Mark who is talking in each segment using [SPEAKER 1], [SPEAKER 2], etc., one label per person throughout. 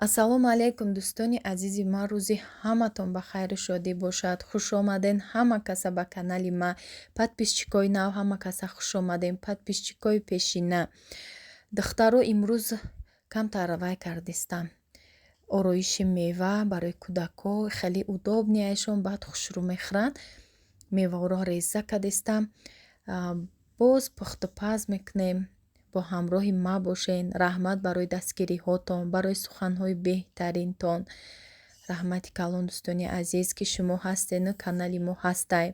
[SPEAKER 1] Ассалому алайкум дӯстони азизи ман, рӯзи ҳаматон ба хайру шодӣ бошад. Хушомаден ҳама каса ба канали ма. Подписчикои нав ҳама каса хушомадем. Подписчикои пешина. Духтаро имрӯз камтар вай кардистам. Ороиши мева барои кӯдако хеле удобнияшон баъд хушрӯ мехӯранд. Меваро реза кардистам. Боз пухтупаз мекунем. бо ҳамроҳи ма бошен. Раҳмат барои дастгириҳотон, барои суханҳои беҳтаринтон. Раҳмати калон дӯстони азиз ки шумо ҳастену канали мо ҳастай.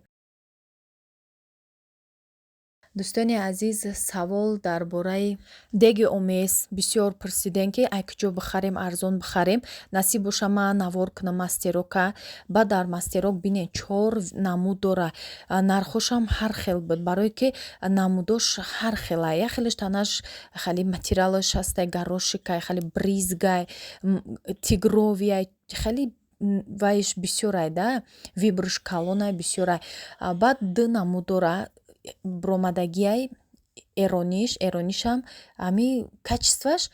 [SPEAKER 1] дӯстони азиз, савол дар бораи деги омес бисёр пурсидем ки ай куҷо бихарем, арзон бихарем. Насиб боша ман навор кунам мастерока. Баъд дар мастерок бинед 4 намуд дора. Нархошам ҳар хел буд, барое ки намудош ҳар хела. Як хелаш танаш хеле материалаш ҳастай, горошикай, хеле бризгай, тигровияй, хеле вайш бисёрай да, вибруш калонай бисёрай. Баъд 2 намуд дора. Бромадагиай эронишам ами качестваш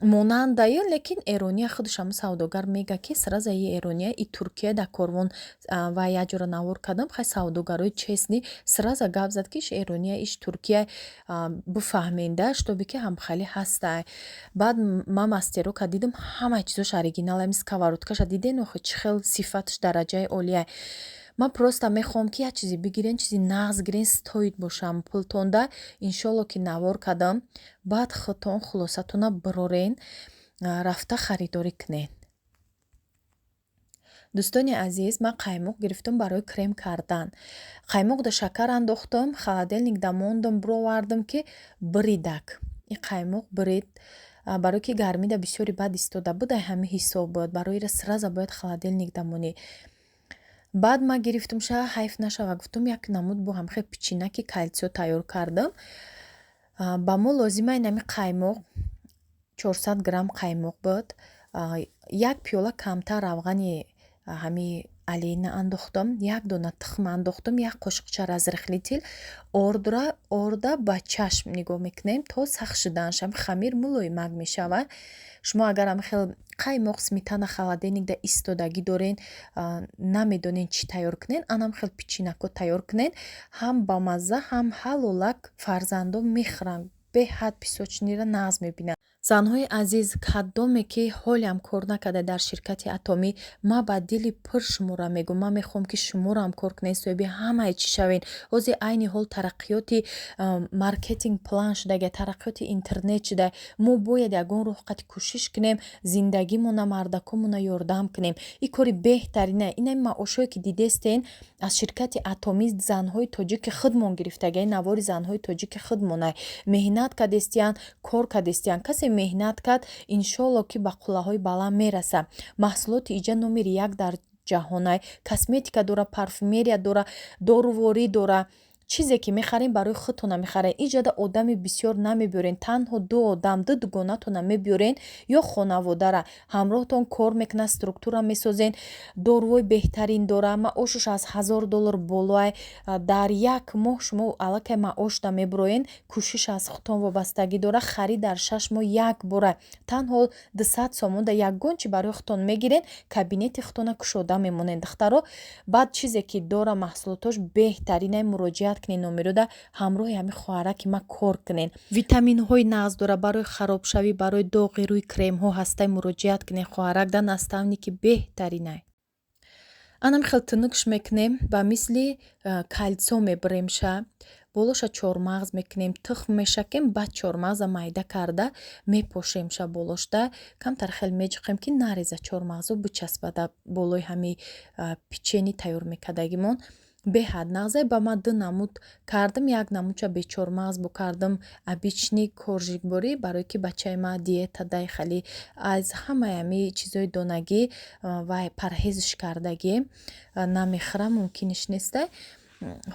[SPEAKER 1] монандаю, лекин эрония худашам савдогар мега ки сраза и эрония и Туркия да корвон ва як ҷора навор кардам. Хай савдогарои честни сраза гап зад ки иш эрония, иш Туркия, буфаҳменда штоби ки ҳам хеле ҳастай. Баъд ма мастерока дидам ҳама чизош оригинал, ами сковородкаша диден охо чӣ хел сифаташ дараҷаи олияй. Ман просто мехоҳам ки як чизе бигирен, чизи нағз гирен, стоит бошам пултонда. Иншолло ки навор кардам. Баъд худтон хулосатона бирорен, рафта харидорӣ кунен. дӯстони азиз, ман қаймоқ гирифтам барои крем кардан. Қаймоқда шакар андохтам, холодильник дамондам, бировардам ки биридак. И қаймоқ бирид, барое ки гармида бисёри бад истода буд, ай ҳамин ҳисоб буд. Барои ира сраза бояд холодильник дамонӣ. Баъд ман гирифтам ша ҳайф нашава, гуфтам як намуд бо ҳамхел печенаки кальсио тайёр кардам. Ба мо лозима инами қаймоқ 400 грамм қаймоқ буд. Як пиёла камтар равғани ҳами алина андохтам, як дона тухм андохтам, як қошиқча разрихли тил. Орда ба чашм нигоҳ мекунем то сахт шуданаш, ҳами хамир мулоимак мешавад. шумо агар ҳамхел қаймоқ сметана холодильникда истодагӣ дорен, намедонен чӣ тайёр кунен, анам хел печенако тайёр кунен. Ҳам ба мазза, ҳам ҳалолак фарзандон мехӯранд. Беҳад песочниро нағз мебинанд. занҳои азиз, кадоме ки ҳолиам кор накарда дар ширкати Атоми, ма ба дили пур шуморо мегӯям. Ман мехоҳам ки шуморо ҳам кор кунед, соҳиби ҳамаи чӣ шавен. ҳозир айни ҳол тараққиёти маркетинг план шудагия, тараққиёти интернет шуда. Мо бояд ягон роҳ қад кӯшиш кунем, зиндагимона, мардакомона ёрдам кунем. И кори беҳтарина. Инами маошое ки дидестен аз ширкати Атоми, занҳои тоҷики худмон гирифтагия, навори занҳои тоҷики худмонай. Меҳнат кардестиян, кор кардестиян. Касе меҳнат кард, иншолло ки ба қуллаҳои баланд мераса. маҳсулоти иҷа номери 1 дар ҷаҳонай. Косметика дора, парфюмерия дора, доруворӣ дора. чизе ки мехарем барои худтона мехарем. Иҷода одами бисёр намебиёрен. Танҳо 2 одам, 2 дугонатона мебиёрен ё хонаводара. ҳамроҳтон кор мекунад, структура месозен. дорувои беҳтарин дора. маошаш аз $1000 болоай. дар як моҳ шумо аллакай маошда мебироен. кӯшиш аз худтон вобастагӣ дора. харид дар 6 моҳ як бора. танҳо 200 сомон да ягон чӣ барои худтон мегирен, кабинети худтона кушода мемонед. духтаро, баъд чизе ки дора маҳсулотош беҳтаринай, муроҷиат кунен номерода, ҳамроҳи ҳами хоҳараки ма кор кунен. витаминҳои нағз дора, барои харобшавӣ, барои доғи рӯй кремҳо ҳастай, муроҷиат кунен хоҳаракда, наставники беҳтаринай. анам хел тунукш мекунем, ба мисли кальсо мебиремша. болоша чормағз мекунем, тухм мешакем, баъд чормағза майда карда мепошемша болошда. камтар хел меҷиқем ки нареза чормағзо бичаспада болои ҳами печени тайёр мекардагимон. беҳад нағзай. ба ман 2 намуд кардам, як намудша бечормағз бо кардам обични коржикборӣ, барое ки бачаи ма диетадай, хеле аз ҳамаи ҳами чизои донагӣ ва парҳезш кардагӣ намехӯрам, мумкиниш нестай.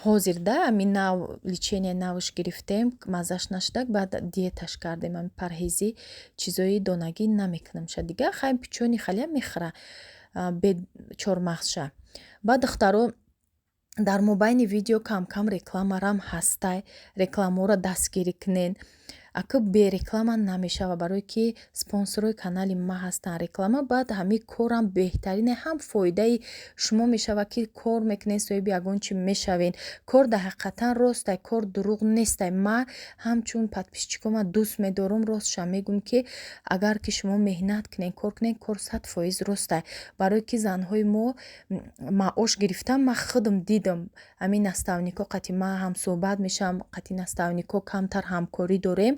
[SPEAKER 1] ҳозир да ами нав личения навш гирифтем, маззаш нашудак, баъд диеташ кардем, ами парҳези чизои донагӣ намекунамша дига. хай печёни халеам мехӯра бе чормағзша. баъд духтаро, дар мобайни видео кам-кам рекламарам ҳастай. рекламаҳоро дастгирӣ кунен. ака бе реклама намешава, барое ки спонсорҳои канали ма ҳастанд реклама, баъд ҳамин корам беҳтарине, ҳам фоидаи шумо мешава ки кор мекунед, соҳиби ягон чи мешавед. Кор дар ҳақиқатан ростай, кор дурӯғ нестай. ма ҳамчун подписчикома дӯст медорам, ростша мегӯм ки агар ки шумо меҳнат кунед, кор кунед, кор 100% ростай. барое ки занҳои мо маош гирифтан, ма худам дидам ҳамин наставнико қати ма ҳам суҳбат мешавам, қати наставнико камтар ҳамкорӣ дорем,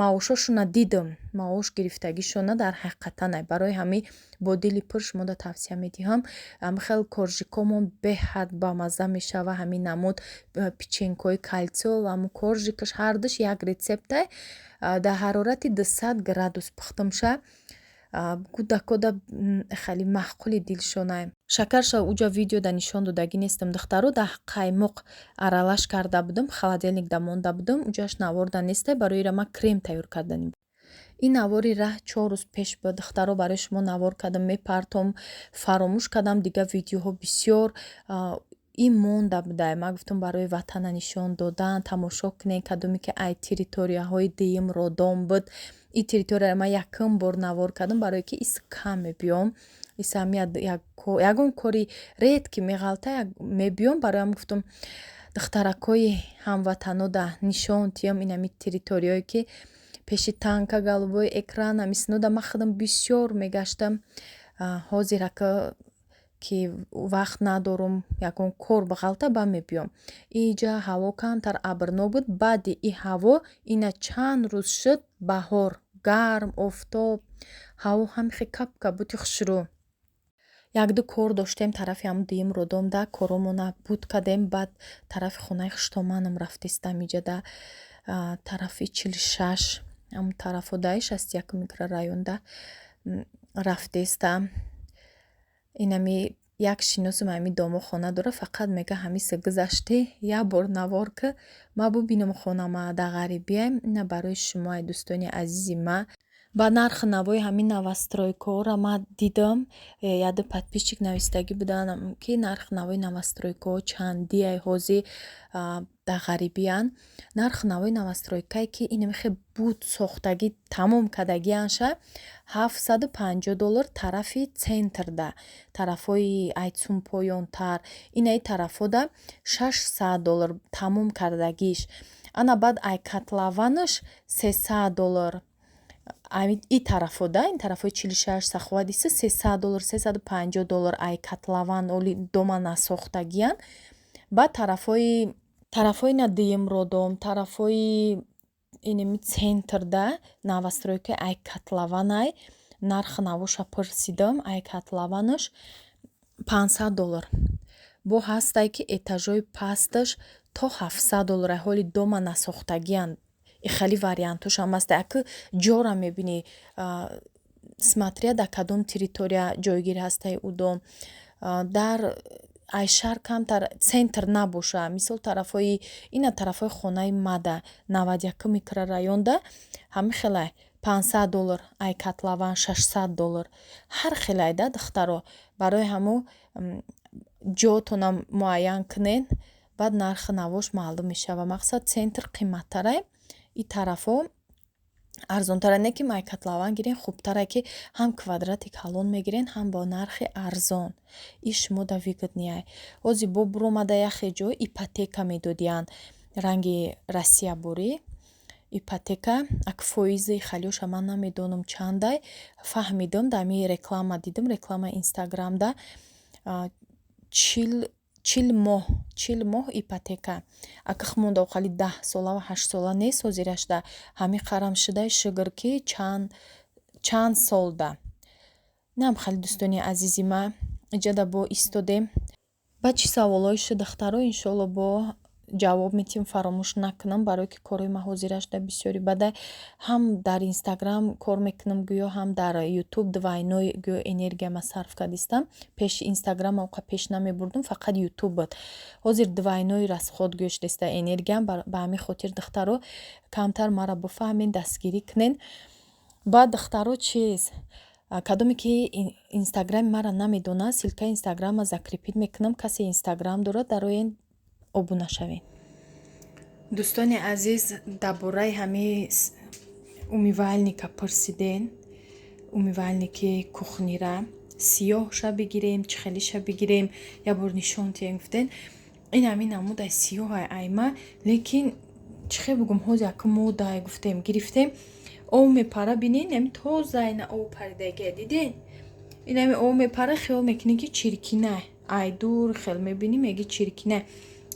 [SPEAKER 1] маошошона дидам, маош гирифтагишона дар ҳақиқатан. Барои ҳамин бо дили пур шумода тавсия медиҳам. ҳамин хел коржикомон беҳад бамазза мешава, ҳамин намуд печенькои кальцио ва ҳамун коржикаш ҳардуш як рецептай дар ҳарорати 200 градус пухта меша. кӯда хеле маъқули дилшонай. Шакарша уҷа видеода нишон додагӣ нестам. духтаро дар қаймоқ аралаш карда будам, холодильник да монда будам, уҷаш наворда нестай, барои ира ма крем тайёр карданим. ин навори раҳ 4 рӯз пеш буд. духтаро барои шумо навор кардам, мепартом, фаромӯш кардам, дигар видеоҳо бисёр ин монда будай. ман гуфтам барои ватана нишон додан, тамошо кунед, кадоме ки ай территорияҳои дим родом буд. ин территория ман якум бор навор кардам, барое ки ис кам мебиём, ис ягон кори редки меғалта мебиём. барои ҳам гуфтам духтаракои ҳамватано да нишон тиём инами территорияое ки пеши танка голубой экран амисинода ма худам бисёр мегаштам. ҳозир ака ки вақт надорум ягон кор бағалта ба мебиём. инҷа ҳаво камтар абрнок буд. баъди ин ҳаво ина чанд рӯз шуд баҳор, гарм, офтоб, ҳаво ҳамихе капка буди хушрӯ. як-ду кор доштем тарафи ҳамун дуюм родомда коромона буд кардем. баъд тарафи хонаи хуштоманам рафтистам, инҷа да тарафи 46 ҳамун тарафодаи 61 микрорайонда рафтистам. инами як шиносум ҳамин домо хона дора, фақат мега ҳамиса гузашти як бор навор ки ма бубинам хонама да ғарибиям. ина барои шумо ай дӯстони азизи ма. ба нархи навои ҳамин новостройкаҳоро ма дидам, яду подписчик навистагӣ будан ки нархи навои новостройкаҳо чанди ай ҳозир да ғарибиян. нархи навои новостройкае ки инамихе буд сохтагӣ тамом кардагианша $750 тарафи центрда, тарафҳои айцун поёнтар, инаи тарафода $600 тамом кардагиш. ана баъд ай котлованаш $300. ин тарафода, ин тарафои 46 саховадиса $300, $350 ай котлован оли дома насохтагиян. баъд тарафҳои на дуюм родом, тарафҳои инами центрда новостройкаи ай котлованай нархи навоша пурсидам, ай котлованаш $500. бо ҳастай ки этажои пасташ то $700 ай ҳоли дома насохтагиян. хеле вариантошам аст. ака ҷора мебини смотря дар кадом территория ҷойгир ҳастаи ӯ дом. дар ай шаҳр камтар центр набоша. мисол тарафҳои ина тарафҳои хонаи мада 91 микрорайонда ҳами хелай $500 ай котлован $600. ҳар хелай да духтаро. барои ҳамо ҷоатонам муайян кунен, баъд нархи навош маълум мешава. мақсад центр қиматтарай, ин тарафҳо арзонтара, не ки май котлован гирен хубтара ки ҳам квадратик калон мегирен, ҳам бо нархи арзон. ин шумо да выгоднее. ҳозир бо буромада яхе ҷо ипотека медодиян, ранги Россия борӣ ипотека ак фоизи халёша ман намедонам чандай. фаҳмидам дами реклама дидам, реклама инстаграмда 40 моҳ ипотека. аках монда оқали 10 сола ва 8 сола нест, ҳозираш да ҳами қарам шудай шугар ки чанд солда. нам хеле дӯстони азизи ма иҷада бо истодем. ба чӣ саволҳои шу духтаро иншоалло бо ҷавоб метим фаромӯш накунам, барое ки корои ма ҳозираш да бисёри бадай. ҳам дар инстаграм кор мекунам гӯё, ҳам дар ютуб двойной гӯё энергияма сарф кардистам. пеши инстаграм оқа пеш намебурдам, фақат ютуб буд. ҳозир двойной расход гӯштеста энергиям. ба ҳамин хотир духтаро камтар мара буфаҳмед, дастгирӣ кунен. баъд духтаро чиз кадоме ки инстаграми мара намедонад, силкаи инстаграма закрепит мекунам. касе инстаграм дорад, дароен обуна шавед. дӯстони азиз, дар бораи ҳамаи умивальника пурсиден. Умивальники кухнира сиёҳша бигирем, чихелиша бигирем, як бор нишон тием гуфтен. Ин ҳамин намудаи сиёҳай айма, лекин чихе бугум ҳозир яка модае гуфтем гирифтем. Об мепара бинен, ами тоза ина об паридагия диден. Ин ами об мепара, хиёл мекунем ки чиркина. Ай дур хел мебинем меги чиркина.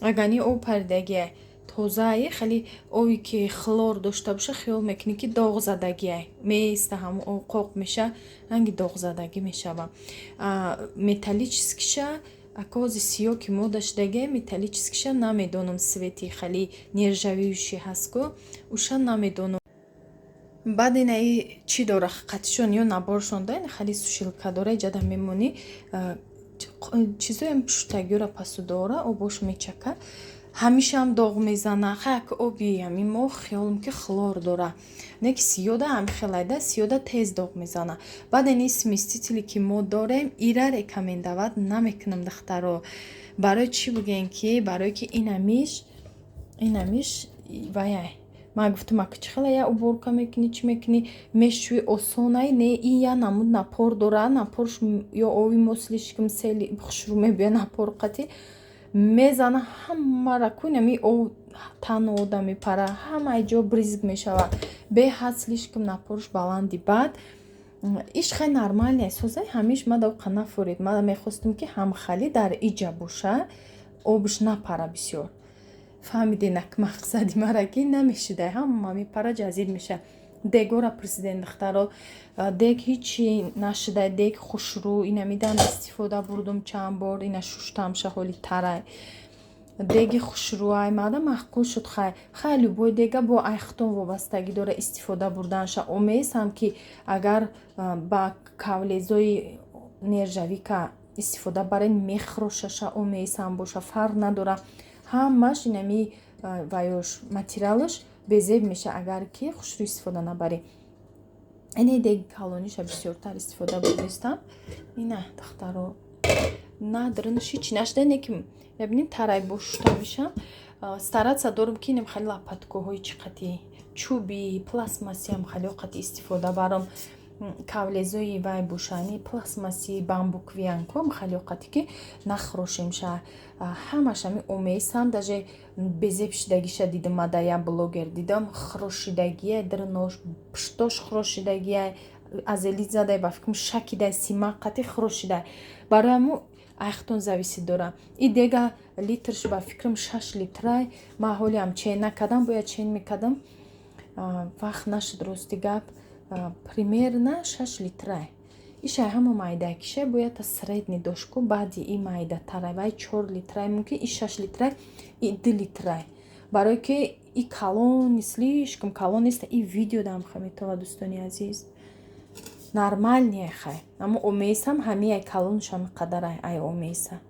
[SPEAKER 1] Агани об паридагия тозае, хали оби ки хлор дошта боша, хиёл мекунем ки доғзадагия меиста, ҳамон об қоқ меша, ранги доғзадагӣ мешава. Металлическиша акози сиёҳ ки мо доштагия, металлическиша намедонам свети хали нержавиюши ҳастку, уша намедонам. баъд инаи чӣ дора қатишон ё наборшон да, ин хали сушилка дора, иҷада мемонӣ чизоям пуштагиёра пасу дора, обош мечака, ҳамишаам доғ мезана. Хак оби ами мо хиёлам ки хлор дора, не ки сиёда ами хелайда, сиёда тез доғ мезана. Баъд ини смесители ки мо дорем, ира рекомендоват намекунам дахтаро. Барои чӣ бугем ки барое ки инамиш ваяй ма гуфтам ака чихела я уборка мекунӣ, чӣ мекунӣ, мешӯи осонай, не ин я намуд напор дора, напорш ё оби мослишкам сели хушрӯ мебиён, напор қатӣ мезана ҳамара кун, ами тано ода мепара, ҳамаи ҷо бризг мешава, беҳад слишком напорш баланди. Баъд иш хай нормале аст, ҳозир ҳамиш ма давқа нафурид, ма мехостам ки ҳамхали дар иҷа боша, обш напара бисёр. Фаҳмидинак мақсади мара ки намешидай, ҳама мепара ҷазир меша. Дегора пурсиден дахтаро, дег ҳичи нашидай, дег хушрӯ, инамидан истифода бурдум чанд бор, ина шуштамша ҳоли тарай. Деги хушрӯай мада маҳқул шуд хай любой дега бо айхтон вобастагӣ дора истифода бурданша. Омеисам ки агар ба кавлезои нержавика истифода барен мехрошаша, омеисам боша, фарқ надора. ҳамаш инами ваёш материалаш безеб меша агар ки хушрӯ истифода набарӣ. Ини деги калониша бисёртар истифода бурдистам. Ина дахтаро надрнш ҳичи нашида, не ки мебинем тарай бошта мешам. Старатса дорам ки инам хали лопаткоҳои чӣ қати чӯби пластмассиам хали оқати истифода барам. Кавлезои вай бушани пластмасси бамбуквиянком хали оқати ки нахрошемша. ҳамашами омеисам даже безеб шидагиша дидам, мада я блогер дидам, хрошидагия дрнош пуштош хрошидагия азели задай ба фикрам шакидай симақати хрошидай. Барои ҳаму айхтон зависи дора. И дега литрш ба фикрам 6 литрай. ма ҳолиам чен накардам, бояд чен мекардам, вақт нашуд рости гап. Примерно 6 литрай. Ишай ҳама майдакиша бояд та средни дошку, баъди и майда тарай вай 4 литрай, мумкин и 6 литрай, и 2 литрай. Барое ки и калон слишком калон нест, и видео дам хаметова дӯстони азиз. Нормальне хай. Аммо омеисам ҳамияй калоншам қадарай ай омеиса.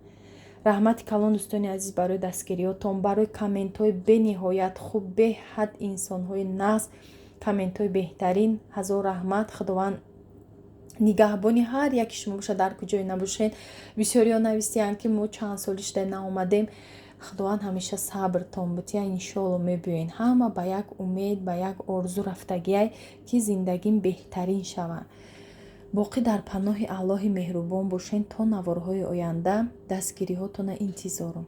[SPEAKER 1] раҳмати калон дӯстони азиз барои дастгириётон, барои комментҳои бениҳоят хуб, беҳад инсонҳои нағз, комментҳои беҳтарин. ҳазор раҳмат. Худованд нигаҳбони ҳар яки шумо бошад, дар куҷое набошед. бисёриё нависиянд ки мо чанд соли шуда наомадем. худованд ҳамеша сабртон бутия, иншоалло мебиёен. ҳама ба як умед, ба як орзу рафтагиай ки зиндагим беҳтарин шава. боқӣ дар паноҳи Аллоҳи меҳрубон бошен то наворҳои оянда. дастгириҳоятона интизорам.